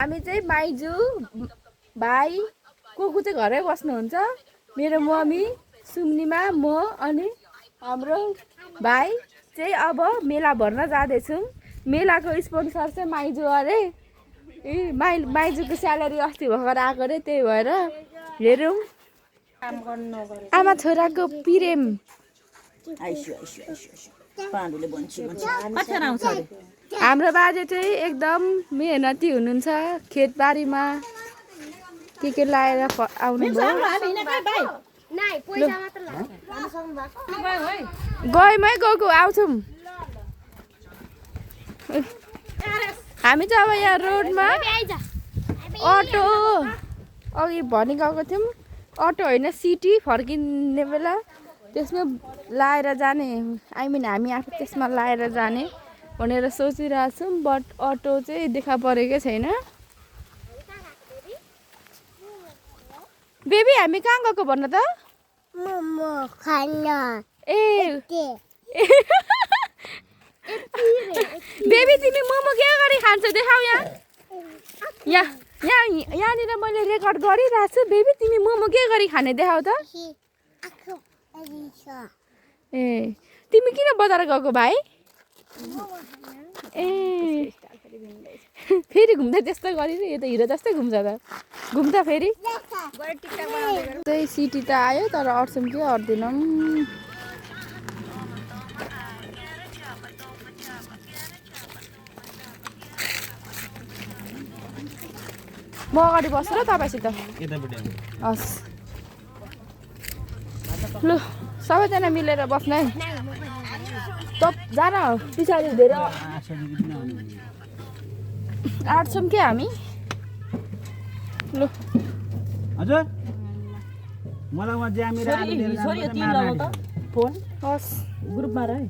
हामी चाहिँ माइजू भाइ कोकु चाहिँ घरै बस्नुहुन्छ मेरो मम्मी सुम्निमा म अनि हाम्रो भाइ चाहिँ अब मेला भर्न जाँदैछौँ मेलाको स्पोन्सर चाहिँ माइजू अरे माइजूको स्यालेरी अस्ति भर्खर आएको अरे त्यही भएर हेरौँ आमा छोराको प्रेम हाम्रो बाजे चाहिँ एकदम मेहनती हुनुहुन्छ खेतबारीमा के लाएर आउनुभयो गएमै गएको आउँछौँ हामी चाहिँ अब यहाँ रोडमा अटो अघि भनी गएको थियौँ अटो होइन सिटी फर्किने बेला त्यसमा लाएर जाने आई मिन हामी आफू त्यसमा लाएर जाने भनेर सोचिरहेको छौँ बट अटो चाहिँ देखा परेकै छैन बेबी हामी कहाँ गएको भन्न त मोमो खान ए बेबी तिमी मोमो के गरी खान्छौ देखाऊ यहाँनिर मैले रेकर्ड गरिरहेको छु बेबी तिमी मोमो के गरी खाने देखाऊ त ए तिमी किन बजार गएको भाइ ए फेरि घुम्दा त्यस्तो गरिरह यो त हिरो जस्तै घुम्छ त घुम्छ फेरि त्यही सिटी त आयो तर अट्छौँ कि अट्दैनौँ म अगाडि बस्छु र तपाईँसित हस् लु सबैजना मिलेर बस्नु है त जान पछाडि धेरै आँट्छौँ के हामी लु हजुर मलाई ज्यामिरा फोन हस् ग्रुपमा रह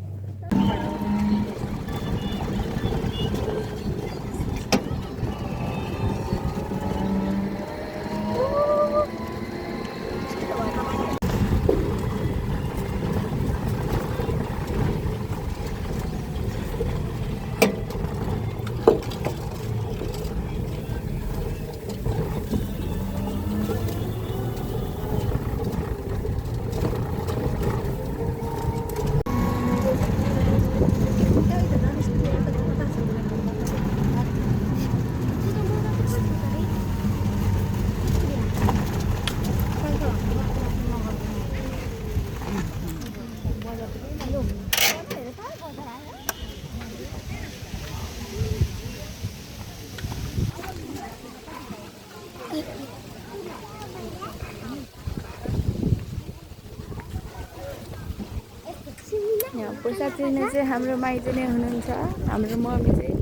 यहाँ पैसा तिर्ने चाहिँ हाम्रो माइजू नै हुनुहुन्छ हाम्रो मम्मी चाहिँ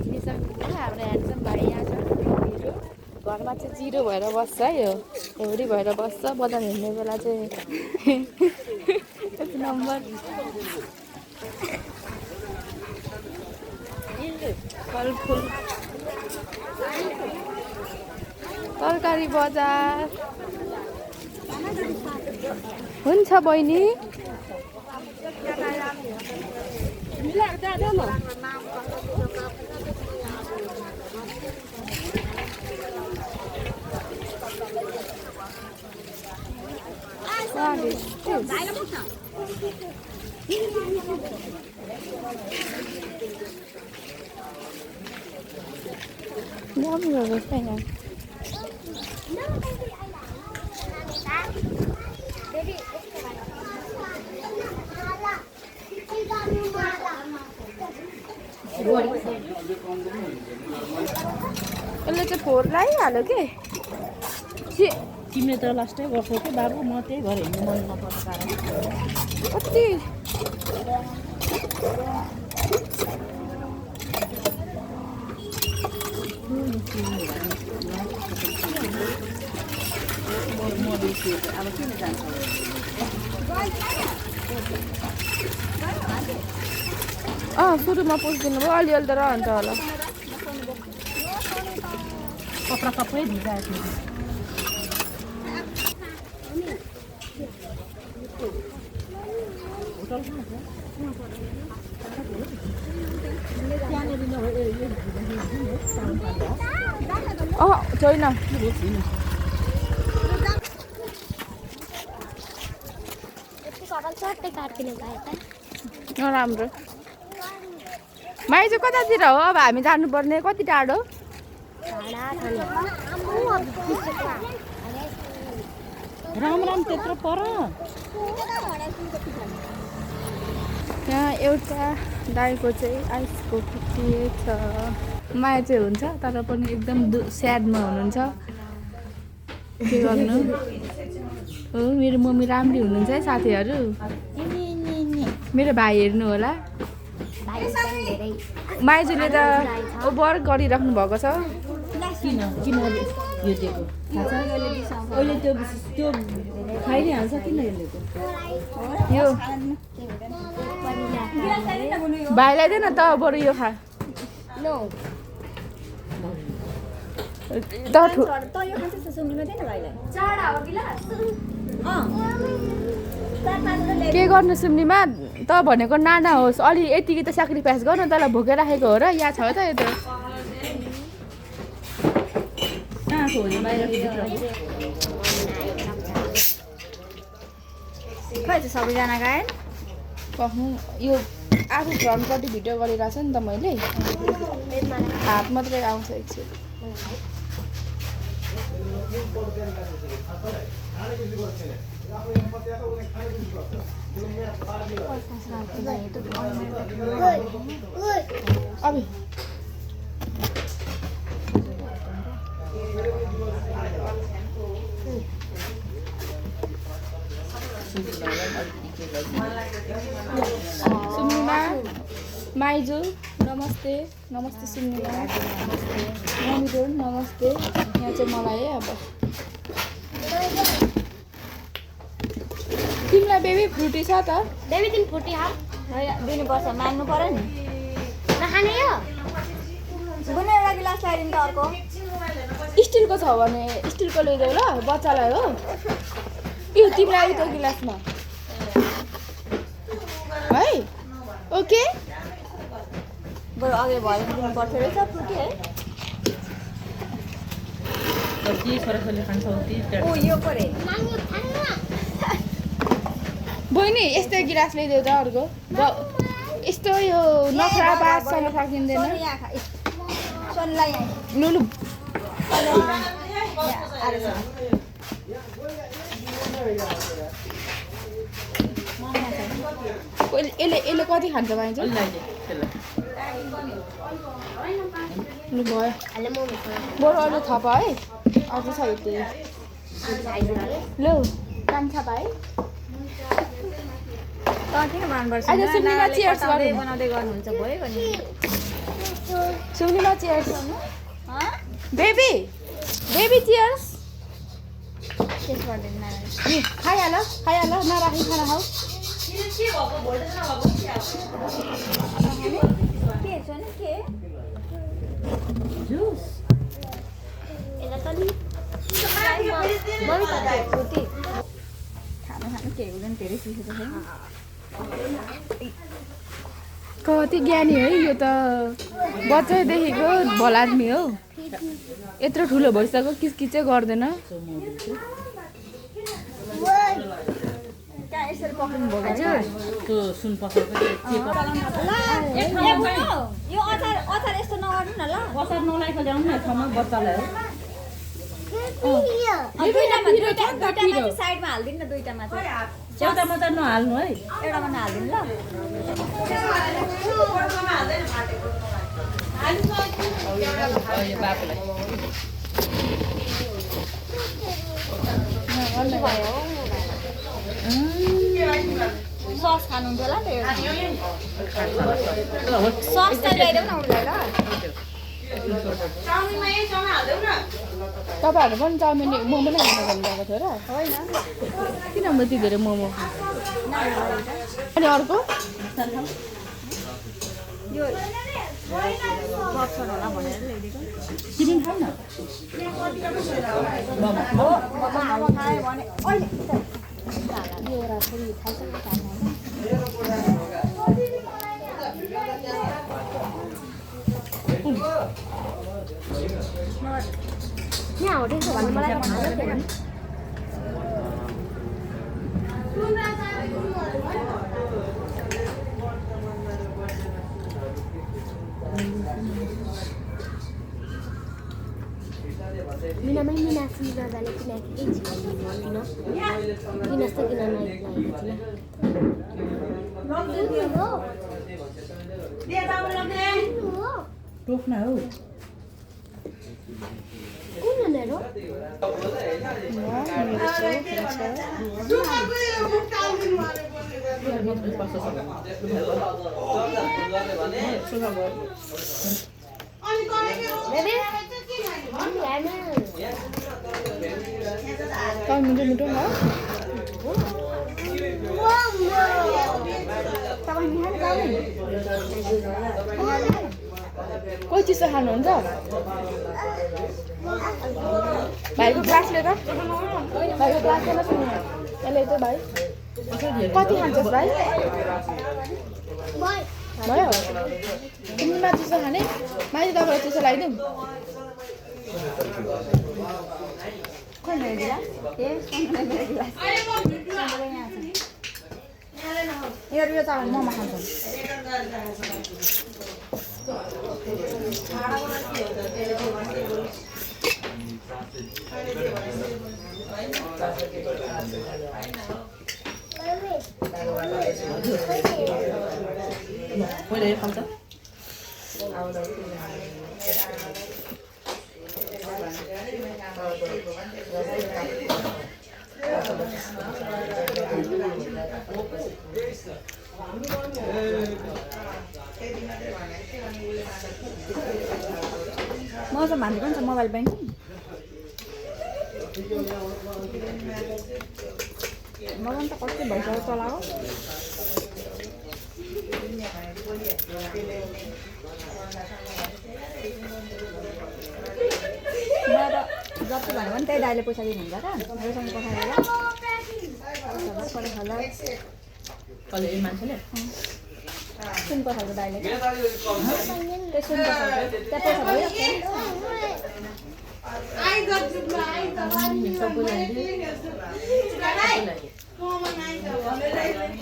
निसँग हाम्रो ह्यान्डसम भाइ यहाँ छ हिरो घरमा चाहिँ जिरो भएर बस्छ है यो हेउरी भएर बस्छ बजार हिँड्ने बेला चाहिँ एक नम्बर फलफुल तरकारी बजार हुन्छ बहिनी यसले चाहिँ फोहोर लगाइहाल्यो के तिमीले त लास्टै गर्छौ कि बाबु म त्यही घर हिँड्नु मन नपर्ने कारण कति अब किन जान्छ सुरुमा पुछिदिनु भयो अलिअलि त रहन्छ होला कपडा सबै भिजाएको थियो छैन चट्टै काटिने भयो त नराम्रो माइजू कतातिर हो अब हामी जानुपर्ने कति टाढो राम राम त्यत्रो पर यहाँ एउटा दाइको चाहिँ आइसको छ माया चाहिँ हुन्छ तर पनि एकदम स्याडमा हुनुहुन्छ के गर्नु हो मेरो मम्मी राम्री हुनुहुन्छ है साथीहरू मेरो भाइ हेर्नु होला माइजूले त ओभर गरिराख्नु भएको छ किन किन यो दिएको थाहा छ अहिले त्यो खाइ नै हाल्छ किन यसले यो भाइलाई दे न त बरु यो खा के गर्नु सुम्नीमा त भनेको नाना होस् अलि यतिकै त सेक्रिफाइस गर्नु तँलाई भोकै राखेको हो र यहाँ छ त यो त कहाँको हो यो बाहिर खै त सबैजना गए कहाँ यो आफू फ्रन्टपट्टि भिडियो गरिरहेको छ नि त मैले हात मात्रै आउँछ एकछिन अबे सुम्निमा माइजू नमस्ते नमस्ते सुम्निमा मम्मीहरू नमस्ते यहाँ चाहिँ मलाई है अब तिमीलाई बेबी फ्रुटी छ त बेबी तिमी फुटी हाल दिनुपर्छ माग्नु पर्यो नि नखाने यो बुने एउटा गिलास ल्याइदिनु त अर्को स्टिलको छ भने स्टिलको ल्याइदेऊ ल बच्चालाई हो यो तिमीलाई त्यो गिलासमा है ओके बरु अघि भएर दिनु पर्थ्यो रहेछ फुटी है कति छोराछोरीले खान्छ ओ यो परे बहिनी यस्तै गिलास ल्याइदेऊ त अर्को यस्तो यो नखरा बातसँग सकिँदैन सोनलाई लुलु यसले कति खान्छ भाइ चाहिँ लु भयो बरु अलिक थप है अझ छ यति लु कान्छा भाइ आज सुम्निमा चियर्स गरौँ बनाउँदै गर्नुहुन्छ भयो नि Sumnima cheers baby baby cheers त्यस गर्दैन खाइहाल नराखी खाना खाऊ के छ नि के जुस खानु के हुँदैन धेरै सिकेको छैन कति ज्ञानी है यो त बच्चैदेखिको भलाद्मी हो यत्रो ठुलो भइसक्यो किचकिचै गर्दैन यसरी पक्रिनु भयो त्यो सुन पसलको यो अचार यस्तो नगर्नु न ल अचार नलाएको ल्याउनु न ठाउँमा बच्चालाई हो दुईटामा चाहिँ साइडमा हालिदिनु न दुईटामा चाहिँ एउटामा चाहिँ नहाल्नु है एउटामा नहालिदिनु ल सस खानुहुन्थ्यो होला सस चाहिँ ल्याइदेऊ न उसलाई ल तपाईँहरू पनि चाउमिन मोमो नै खानु भन्नुभएको थियो र होइन किन यति धेरै मोमो अनि अर्को यो बक्स होला भनेर ल्याइदिएको किनिङ खाऊ न हो आमा खायो भने अहिले यो एउटा फेरि थाल्छ यहाँ हो त्यसो भने मलाई त थाहा छैन मिनामै मिनासी नजाने किनकि के झिकिन किनस् त किन नलागेको थिएन टोक्न हौ कुन भनेर मिठो मिठो न कोही चिसो खानुहुन्छ भाइको ग्लास लिएर भाइको ग्लास लिएर यसले चाहिँ भाइ कति खान्छस् भाइ भयो तिमीमा चिसो खाने माथि तपाईँलाई चिसो लगाइदिउँ खोइ मेरो गिलास ए मेरो गिलास यो चाहिँ मोमो खान्छ पहिला यो खान्छ मसँग भन्नु पनि छ मोबाइल ब्याङ्किङ मगाउनु त कति भइसक्यो चलाएको मलाई त जति भन्यो भने त्यही दाइले पैसा दिनुहुन्छ त मेरोसँग पठाएर कहिले यो मान्छेले सुन पठाएको दाइले त्यो सुन पठाएको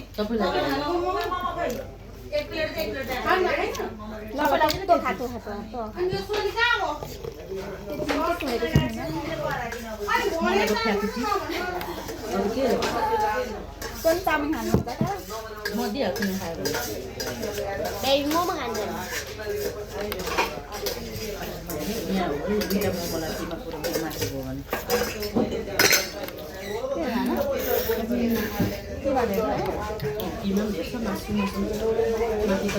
त्यहाँ पैसा भइरहेको त्यो खातो कुन चाउमिन खानुहुन्छ त म दिइहाल्छु नि खायो भने बेबी मोमो खान्छ यहाँ हो दुईवटा मोमोलाई तिमा पुऱ्याउनु माथि भयो भने किमा पनि हेर्छ मासु मासु माथि त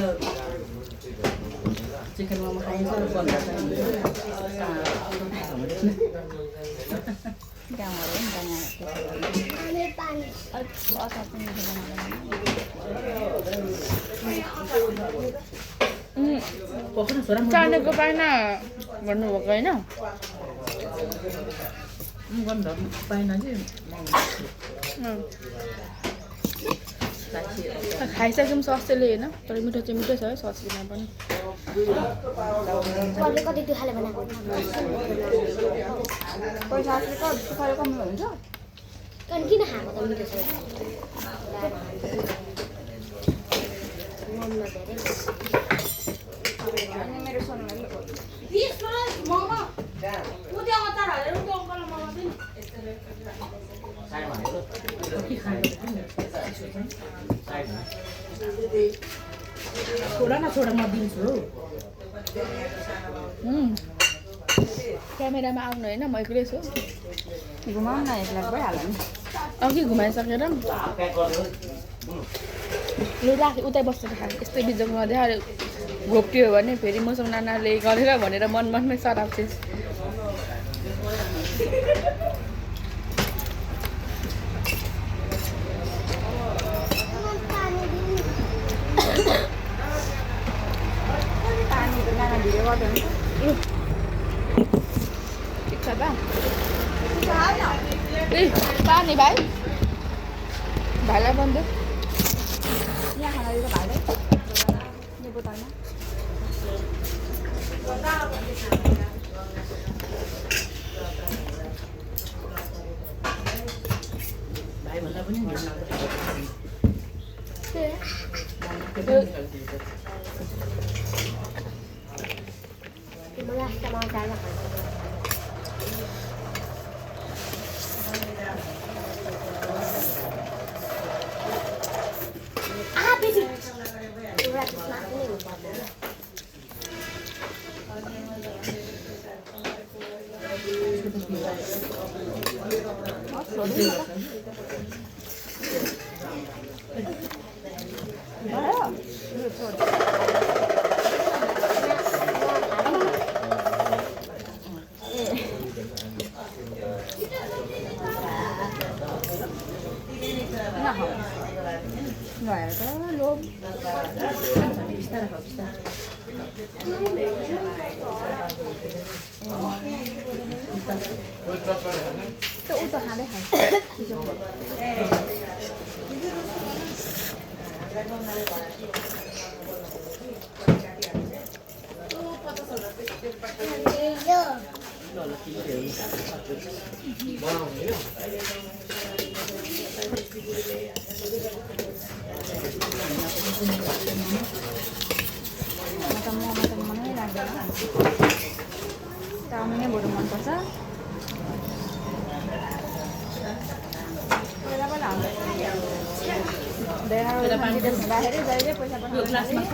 चिकन मोमो खाइन्छ बन्दा चाहिँ चानेको पाएन भन्नुभएको होइन गर्नु पाएन कि खाइसक्यौँ ससले होइन तर मिठो चाहिँ मिठो छ है सस बिना पनि कसले कति दुखाले बनाएको पैसा असली कम हुन्छ अनि किन खाएको त मिठो छ मनमा धेरै मेरो सोनाले छोडा न छोडा म दिन्छु हौ क्यामेरामा आउनु होइन म एक्लै छु घुमाउनु न यसलाई भइहाल्यो नि अघि घुमाइसकेर लु राखेँ उतै बसेर खाएँ यस्तै बिजोग नदेखाएर घोप्टियो भने फेरि मसँग नानाले गरेर भनेर मनमै सराप चाहिँ ठिक छ त ए पानी भाइ भाइलाई बन्द यहाँ खाना दिएको भाइले यो बोतलमा भाइभन्दा पनि मलाई आस्तामा जान बेबी एउटा त्यसमा पनि हुनुपर्दैन चाउमिनै बरु मनपर्छ पहिला पहिला हाम्रो राखेर जहिले पैसा ग्लासमा छ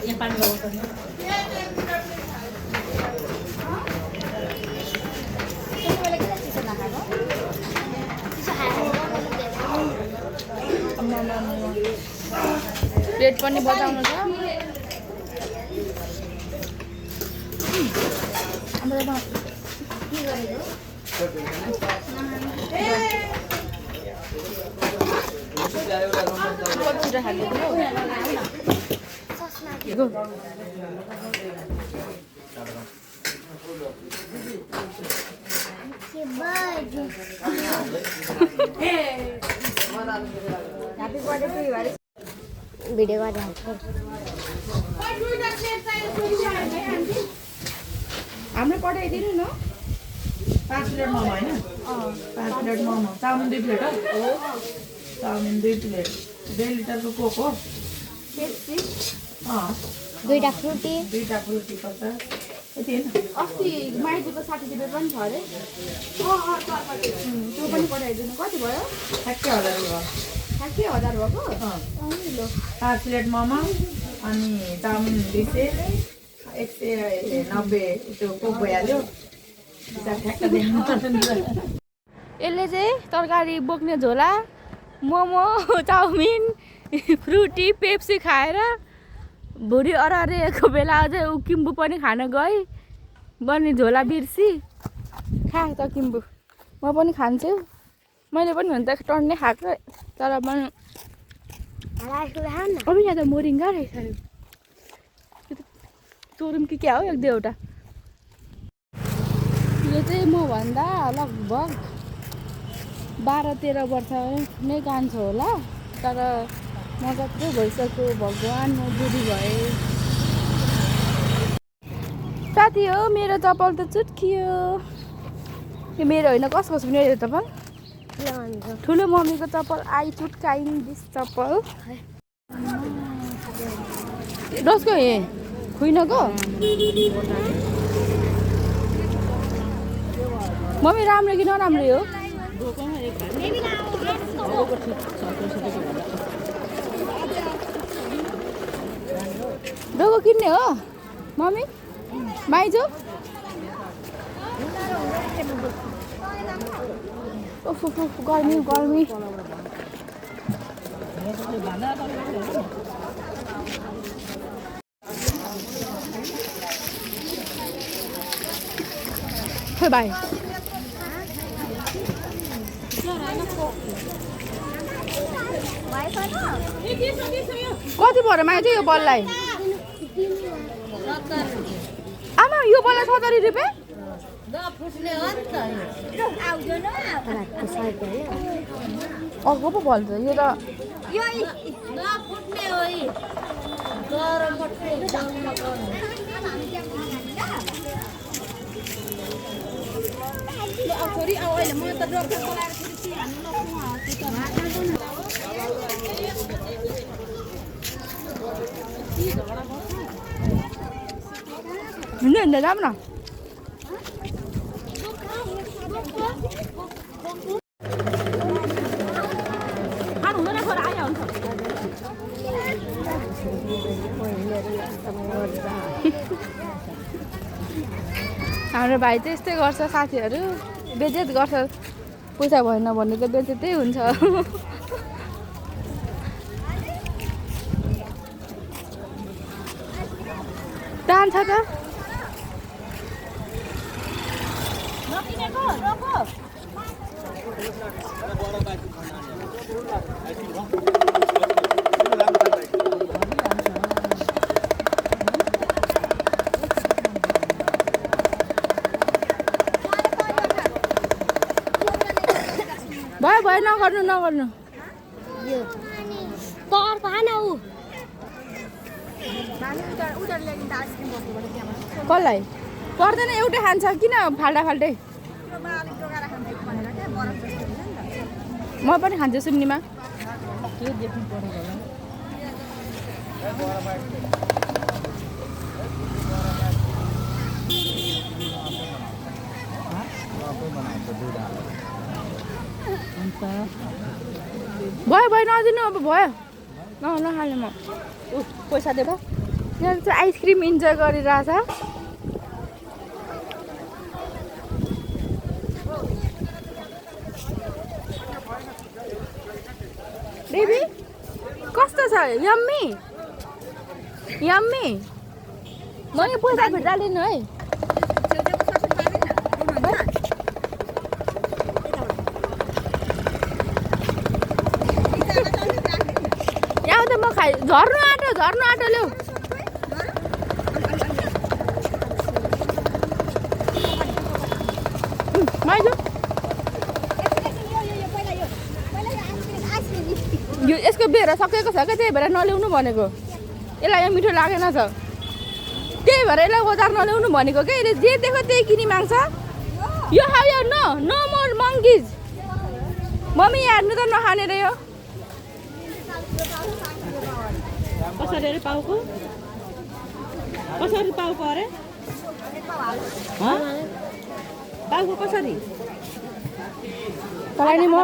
यहाँ पानी लगाउनु त्यसो बेला किन चिसो नखाएको प्लेट पनि बचाउनु छ भिडियो गरिहाल्छु हाम्रो पठाइदिनु न 5 प्लेट मोमो होइन 5 प्लेट मोमो चाउमिन 2 प्लेट हो चाउमिन 2 प्लेट 2 लिटरको कोक हो दुईटा फ्रुटी 2टा फ्रुटी पर्छ यति होइन अस्ति माइतीको 60 रुपियाँ पनि छ अरे त्यो पनि पठाइदिनु कति भयो 60,000 भयो 60,000 भएको 5 प्लेट मोमो अनि चाउमिन 200 190 त्यो कोक भइहाल्यो यसले चाहिँ तरकारी बोक्ने झोला मोमो चाउमिन फ्रुटी पेप्सी खाएर भुँडी अरारेको बेला अझै ऊ किम्बु पनि खान गई बन्ने झोला बिर्सी खा त किम्बु म पनि खान्छु मैले पनि हुन त टन्नै खाएको तर पनि अब यहाँ त मोरिङ्गा रहेछ तोरुम कि क्या हो एक दुईवटा यो चाहिँ मभन्दा लगभग 12-13 वर्ष नै कान्छ होला तर म कत्रो भइसक्यो भगवान् म बुढी भएँ साथी हो मेरो चप्पल त चुट्कियो यो मेरो होइन कसको छ मेरो चप्पल ठुलो मम्मीको चप्पल आई चुट्काइन दिस चप्पल जसको हे खुइनको मम्मी राम्रो कि नराम्रो हो डोको किन्ने हो मम्मी माइजो उफ गर्मी गर्मी खै भाइ कति भएर माग्छ यो बललाई आमा यो बललाई 70 रुपियाँ अर्को पो भन्छ यो त हिँड्दा जाऊँ न हाम्रो भाइ चाहिँ यस्तै गर्छ साथीहरू बेजेत गर्छ पैसा भएन भने त बेजेतै हुन्छ जान्छ त भयो भयो नगर्नु नगर्नु पर खान ऊ कसलाई पर्दैन एउटै खान्छ किन फाल्टा फाल्टै म पनि खान्छु सुम्नीमा भयो भयो नदिनु अब भयो नखाने म पैसा दे यहाँ चाहिँ आइसक्रिम इन्जोय गरिरहेछ बेबी कस्तो छ यम्मी यम्मी म यो पैसा फिर्ता लिनु है यहाँ त म खाइ झर्नु आँटो ल्याऊ माइजु यो यसको बेहोरा सकेको छ क्या त्यही भएर नल्याउनु भनेको यसलाई यहाँ मिठो लागेन छ त्यही भएर यसलाई बजार नल्याउनु भनेको क्या यसले जे देख्यो त्यही किनी माग्छ यो खायो नो मोर मङ्किज मम्मी हेर्नु त नखाने रे यो कसरी अरे पाउको कसरी पाउको अरे पाउको कसरी तँलाई नि म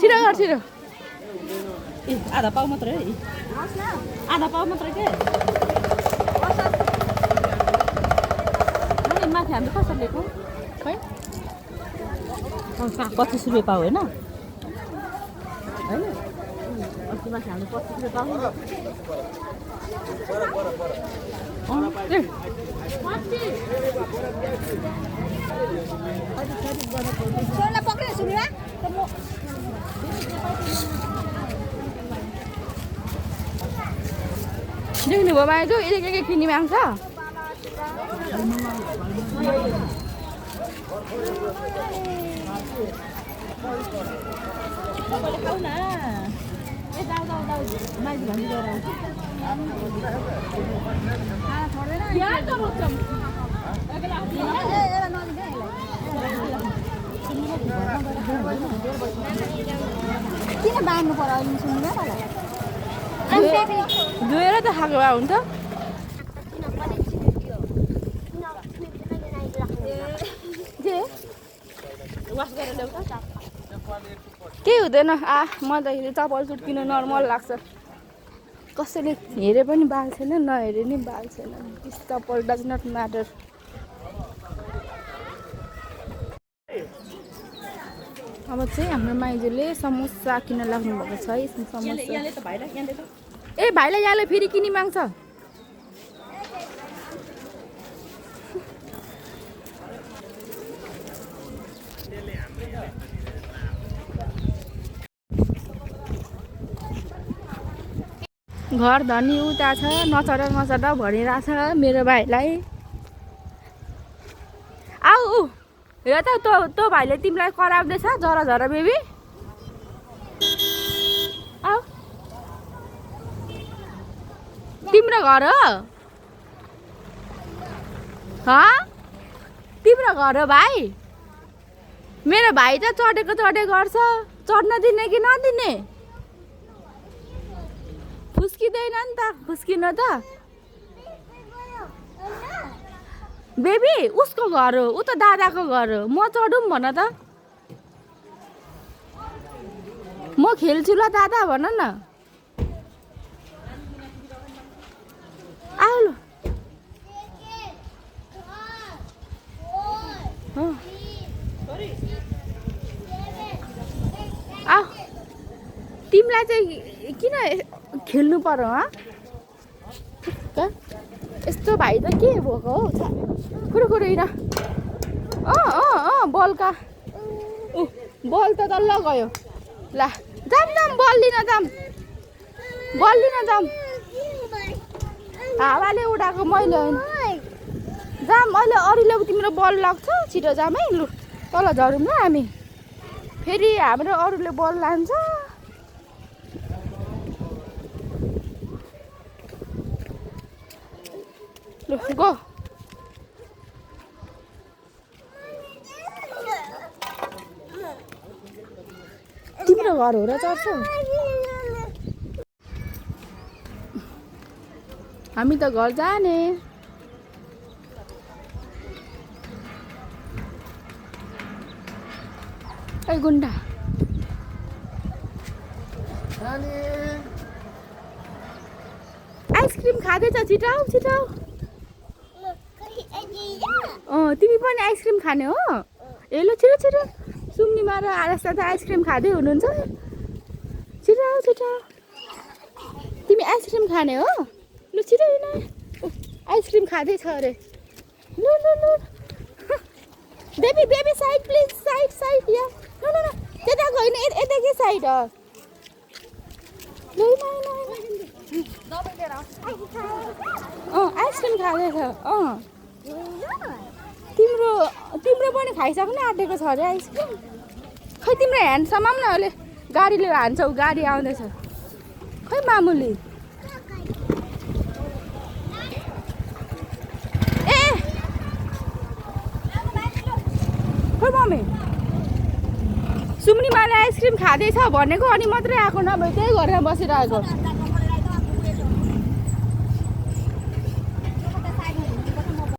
छिटो गर छिटो ए आधा पाउ मात्रै है आधा पाउ मात्रै के माथि हामीले कसरी लिएको है 25 रुपियाँ पाउ होइन अस्ति माथि हामीले 25 रुपियाँ पाउ देख्नुभयो माइजु यसले के किनी माग्छ खाऊ न ए दाउ माइज भन्दै गएर किन बाँड्नु पर्यो अहिले सुन्नु धोएर त खाएको भए हुन्छ केही हुँदैन म त चप्पल सुट किन्नु नर्मल लाग्छ कसैले हेरे पनि बाल छैन नहेरे नि बाल छैन दिस चप्पल डज नट म्याटर अब चाहिँ हाम्रो माइजूले समोसा किन्न लाग्नु भएको छ यसमा समोसा ए भाइलाई यहाँले फेरि किनी माग्छ घर धनी उता छ नचर भनिरहेछ मेरो भाइलाई आऊ हेर त तँ भाइले तिमीलाई कराउँदैछ जरा बेबी आऊ तिम्रो घर हो तिम्रो घर हो भाइ मेरो भाइ त चढेको गर्छ चढ्न दिने कि नदिने फुस्किँदैन नि त फुस्किन त बेबी उसको घर हो ऊ त दादाको घर हो म चढौँ भन त म खेल्छु ल दादा भन न आऊ ल आऊ तिमीलाई चाहिँ किन खेल्नु पर्यो यस्तो भाइ त के भएको हौ खुरो हिँड बलका बल त तल्ल गयो ला जाम बल लिन जाम हावाले उडाएको मैले होइन जाम अहिले अरूले तिम्रो बल लाग्छ छिटो जाम है लु तल झरौँ ल हामी फेरि हाम्रो अरूले बल लान्छ लु गो तिम्रो घर हो र चढ्छौ हामी त घर जाने ए गुन्डा आइसक्रिम खाँदैछ छिटो तिमी पनि आइसक्रिम खाने हो हेलो छिटो सुम्निमा र आरस्ता त आइसक्रिम खाँदै हुनुहुन्छ छिटो तिमी आइसक्रिम खाने हो लु छिटो हिँड आइसक्रिम खाँदैछ अरे लु बेबी साइड प्लिज साइड या न त्यताको होइन यताकै साइड आइसक्रिम खाँदैछ तिम्रो पनि खाइसक्नु आँटेको छ अरे आइसक्रिम खै तिम्रो ह्यान्डसम्म न अहिले गाडीले हान्छौ गाडी आउँदैछ खै मामुली ए खै मम्मी सुम्निमाले आइसक्रिम खाँदैछ भनेको अनि मात्रै आएको नभए त्यही घरमा बसिरहेको